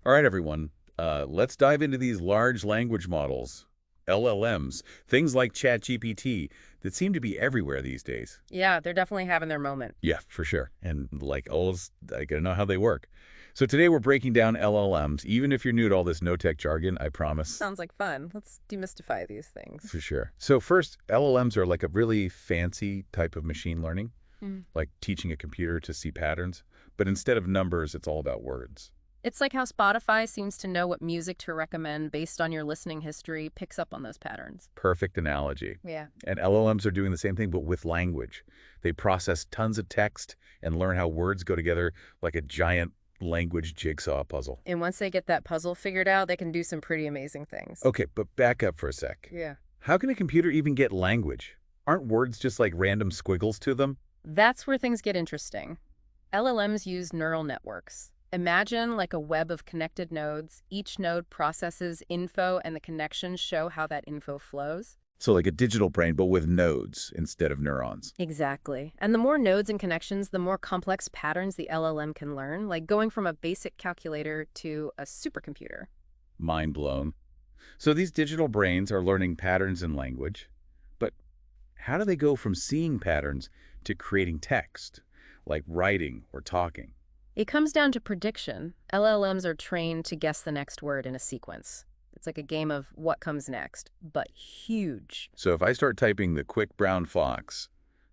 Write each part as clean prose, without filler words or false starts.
All right, everyone. Let's dive into these large language models, LLMs, things like ChatGPT that seem to be everywhere these days. Yeah, they're definitely having their moment. Yeah, for sure. And like always, I gotta know how they work. So today we're breaking down LLMs. Even if you're new to all this no-tech jargon, I promise. Sounds like fun. Let's demystify these things. For sure. So first, LLMs are like a really fancy type of machine learning, Mm. like teaching a computer to see patterns. But instead of numbers, it's all about words. It's like how Spotify seems to know what music to recommend based on your listening history, picks up on those patterns. Perfect analogy. Yeah. And LLMs are doing the same thing, but with language. They process tons of text and learn how words go together like a giant language jigsaw puzzle. And once they get that puzzle figured out, they can do some pretty amazing things. Okay, but back up for a sec. Yeah. How can a computer even get language? Aren't words just like random squiggles to them? That's where things get interesting. LLMs use neural networks. Imagine like a web of connected nodes. Each node processes info and the connections show how that info flows. So like a digital brain, but with nodes instead of neurons. Exactly. And the more nodes and connections, the more complex patterns the LLM can learn, like going from a basic calculator to a supercomputer. Mind blown. So these digital brains are learning patterns in language, but how do they go from seeing patterns to creating text, like writing or talking? It comes down to prediction. LLMs are trained to guess the next word in a sequence. It's like a game of what comes next, but huge. So if I start typing the quick brown fox,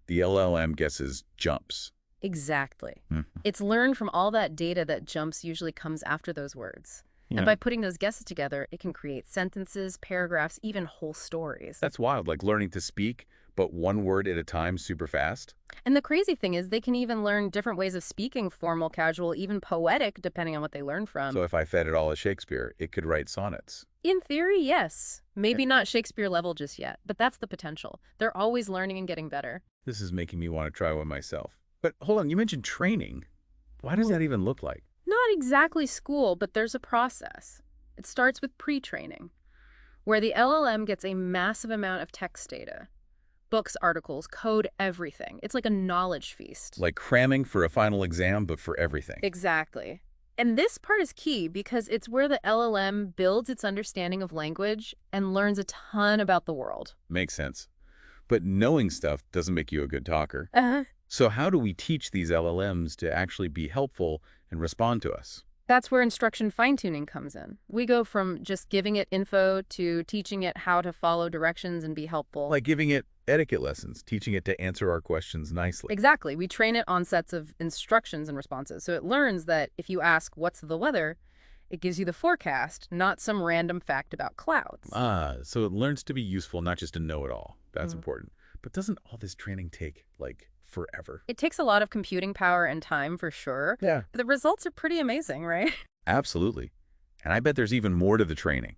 the LLM guesses jumps. Exactly. Hmm. It's learned from all that data that jumps usually comes after those words. Yeah. And by putting those guesses together, it can create sentences, paragraphs, even whole stories. That's wild, like learning to speak, but one word at a time super fast. And the crazy thing is they can even learn different ways of speaking, formal, casual, even poetic, depending on what they learn from. So if I fed it all a Shakespeare, it could write sonnets. In theory, yes. Maybe not Shakespeare level just yet, but that's the potential. They're always learning and getting better. This is making me want to try one myself. But hold on, you mentioned training. Why does that even look like? Not exactly school, but there's a process. It starts with pre-training, where the LLM gets a massive amount of text data. Books, articles, code, everything. It's like a knowledge feast. Like cramming for a final exam, but for everything. Exactly. And this part is key because it's where the LLM builds its understanding of language and learns a ton about the world. Makes sense. But knowing stuff doesn't make you a good talker. Uh-huh. So how do we teach these LLMs to actually be helpful and respond to us? That's where instruction fine-tuning comes in. We go from just giving it info to teaching it how to follow directions and be helpful. Like giving it etiquette lessons, teaching it to answer our questions nicely. Exactly. We train it on sets of instructions and responses. So it learns that if you ask, what's the weather, it gives you the forecast, not some random fact about clouds. So it learns to be useful, not just to know it all. That's Mhm. important. But doesn't all this training take, like, forever? It takes a lot of computing power and time for sure. Yeah. The results are pretty amazing, right? Absolutely. And I bet there's even more to the training.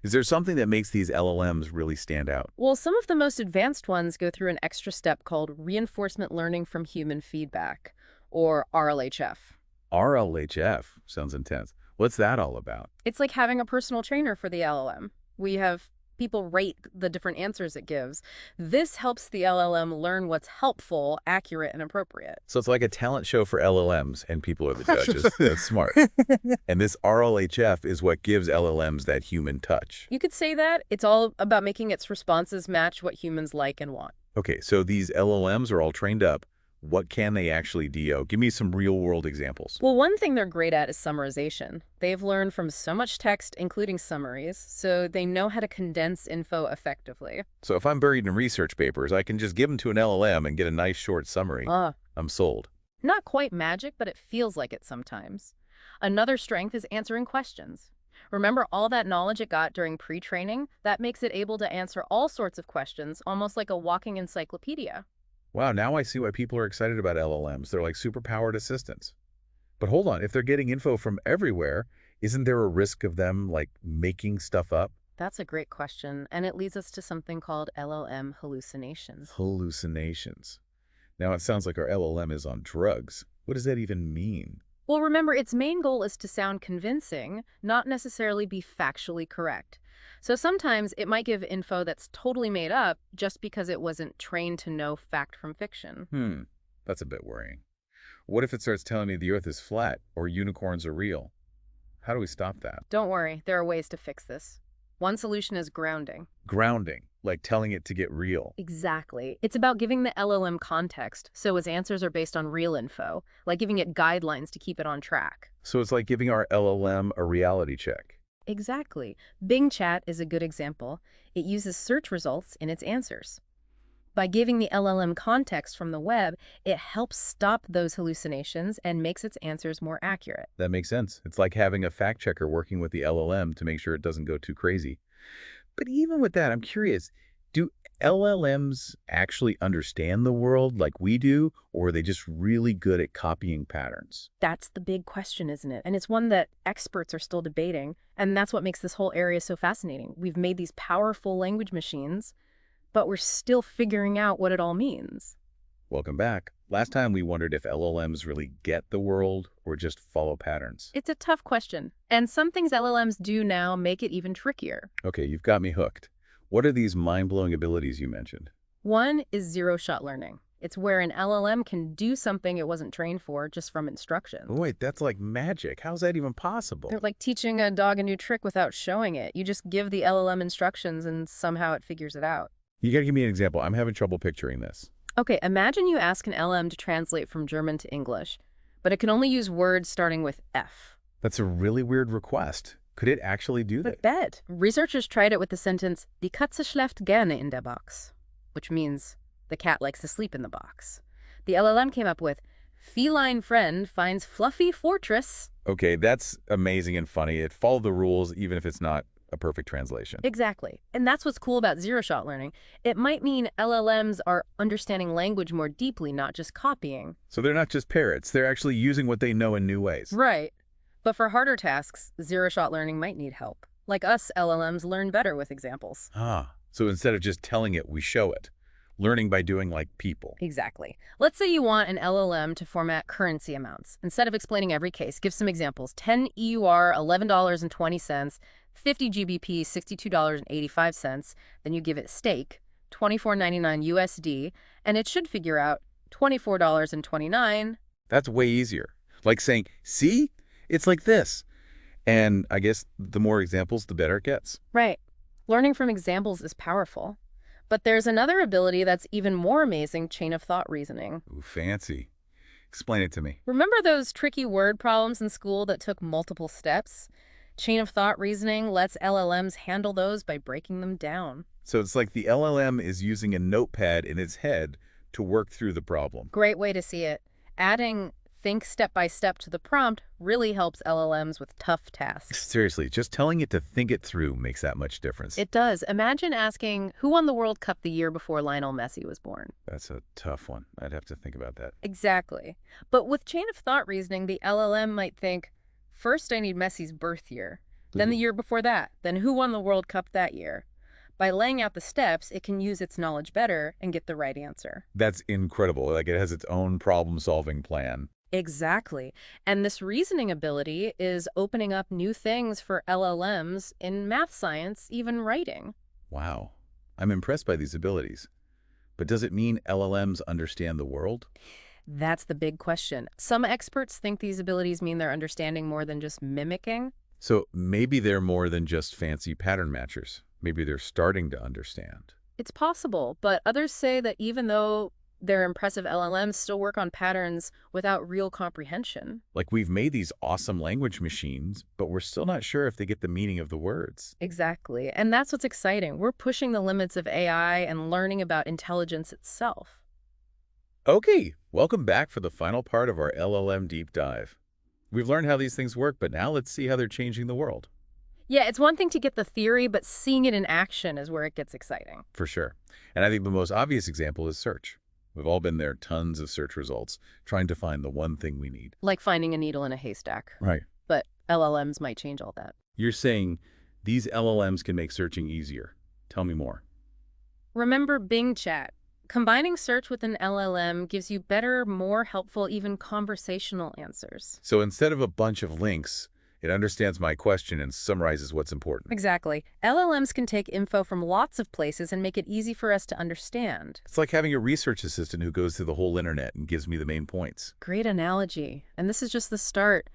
Is there something that makes these LLMs really stand out? Well, some of the most advanced ones go through an extra step called reinforcement learning from human feedback, or RLHF. RLHF sounds intense. What's that all about? It's like having a personal trainer for the LLM. We have people rate the different answers it gives. This helps the LLM learn what's helpful, accurate, and appropriate. So it's like a talent show for LLMs, and people are the judges. That's smart. And this RLHF is what gives LLMs that human touch. You could say that. It's all about making its responses match what humans like and want. Okay, so these LLMs are all trained up. What can they actually do? Give me some real-world examples. Well, one thing they're great at is summarization. They've learned from so much text, including summaries, so they know how to condense info effectively. So if I'm buried in research papers, I can just give them to an LLM and get a nice short summary. I'm sold. Not quite magic, but it feels like it sometimes. Another strength is answering questions. Remember all that knowledge it got during pre-training? That makes it able to answer all sorts of questions, almost like a walking encyclopedia. Wow, now I see why people are excited about LLMs. They're like super-powered assistants. But hold on, if they're getting info from everywhere, isn't there a risk of them, like, making stuff up? That's a great question, and it leads us to something called LLM hallucinations. Hallucinations. Now it sounds like our LLM is on drugs. What does that even mean? Well, remember, its main goal is to sound convincing, not necessarily be factually correct. So sometimes it might give info that's totally made up just because it wasn't trained to know fact from fiction. That's a bit worrying. What if it starts telling me the Earth is flat or unicorns are real? How do we stop that? Don't worry, there are ways to fix this. One solution is grounding. Grounding, like telling it to get real. Exactly. It's about giving the LLM context, so its answers are based on real info, like giving it guidelines to keep it on track. So it's like giving our LLM a reality check. Exactly. Bing Chat is a good example. It uses search results in its answers. By giving the LLM context from the web, it helps stop those hallucinations and makes its answers more accurate. That makes sense. It's like having a fact checker working with the LLM to make sure it doesn't go too crazy. But even with that, I'm curious, do LLMs actually understand the world like we do, or are they just really good at copying patterns? That's the big question, isn't it? And it's one that experts are still debating, and that's what makes this whole area so fascinating. We've made these powerful language machines, but we're still figuring out what it all means. Welcome back. Last time we wondered if LLMs really get the world or just follow patterns. It's a tough question, and some things LLMs do now make it even trickier. Okay, you've got me hooked. What are these mind-blowing abilities you mentioned? One is zero-shot learning. It's where an LLM can do something it wasn't trained for just from instructions. Oh, wait, that's like magic. How's that even possible? They're like teaching a dog a new trick without showing it. You just give the LLM instructions and somehow it figures it out. You gotta give me an example. I'm having trouble picturing this. Okay, imagine you ask an LM to translate from German to English, but it can only use words starting with F. That's a really weird request. Could it actually do that? But bet. Researchers tried it with the sentence, Die Katze schläft gerne in der Box, which means the cat likes to sleep in the box. The LLM came up with, feline friend finds fluffy fortress. Okay, that's amazing and funny. It followed the rules even if it's not a perfect translation. Exactly. And that's what's cool about zero-shot learning. It might mean LLMs are understanding language more deeply, not just copying. So they're not just parrots. They're actually using what they know in new ways. Right. But for harder tasks, zero-shot learning might need help. Like us, LLMs learn better with examples. So instead of just telling it, we show it. Learning by doing like people. Exactly. Let's say you want an LLM to format currency amounts. Instead of explaining every case, give some examples. 10 EUR, $11.20, 50 GBP, $62.85. Then you give it steak, $24.99 USD, and it should figure out $24.29. That's way easier. Like saying, see, it's like this. And I guess the more examples, the better it gets. Right. Learning from examples is powerful. But there's another ability that's even more amazing, chain of thought reasoning. Ooh, fancy. Explain it to me. Remember those tricky word problems in school that took multiple steps? Chain of thought reasoning lets LLMs handle those by breaking them down. So it's like the LLM is using a notepad in its head to work through the problem. Great way to see it. Adding think step by step to the prompt really helps LLMs with tough tasks. Seriously, just telling it to think it through makes that much difference. It does. Imagine asking, who won the World Cup the year before Lionel Messi was born? That's a tough one. I'd have to think about that. Exactly. But with chain of thought reasoning, the LLM might think, first I need Messi's birth year, then the year before that, then who won the World Cup that year? By laying out the steps, it can use its knowledge better and get the right answer. That's incredible. Like it has its own problem-solving plan. Exactly. And this reasoning ability is opening up new things for LLMs in math science, even writing. Wow. I'm impressed by these abilities. But does it mean LLMs understand the world? That's the big question. Some experts think these abilities mean they're understanding more than just mimicking. So maybe they're more than just fancy pattern matchers. Maybe they're starting to understand. It's possible, but others say that even though their impressive LLMs still work on patterns without real comprehension. Like we've made these awesome language machines, but we're still not sure if they get the meaning of the words. Exactly. And that's what's exciting. We're pushing the limits of AI and learning about intelligence itself. Okay, welcome back for the final part of our LLM deep dive. We've learned how these things work, but now let's see how they're changing the world. Yeah, it's one thing to get the theory, but seeing it in action is where it gets exciting. For sure. And I think the most obvious example is search. We've all been there, tons of search results, trying to find the one thing we need. Like finding a needle in a haystack. Right. But LLMs might change all that. You're saying these LLMs can make searching easier. Tell me more. Remember Bing Chat. Combining search with an LLM gives you better, more helpful, even conversational answers. So instead of a bunch of links, it understands my question and summarizes what's important. Exactly. LLMs can take info from lots of places and make it easy for us to understand. It's like having a research assistant who goes through the whole internet and gives me the main points. Great analogy. And this is just the start.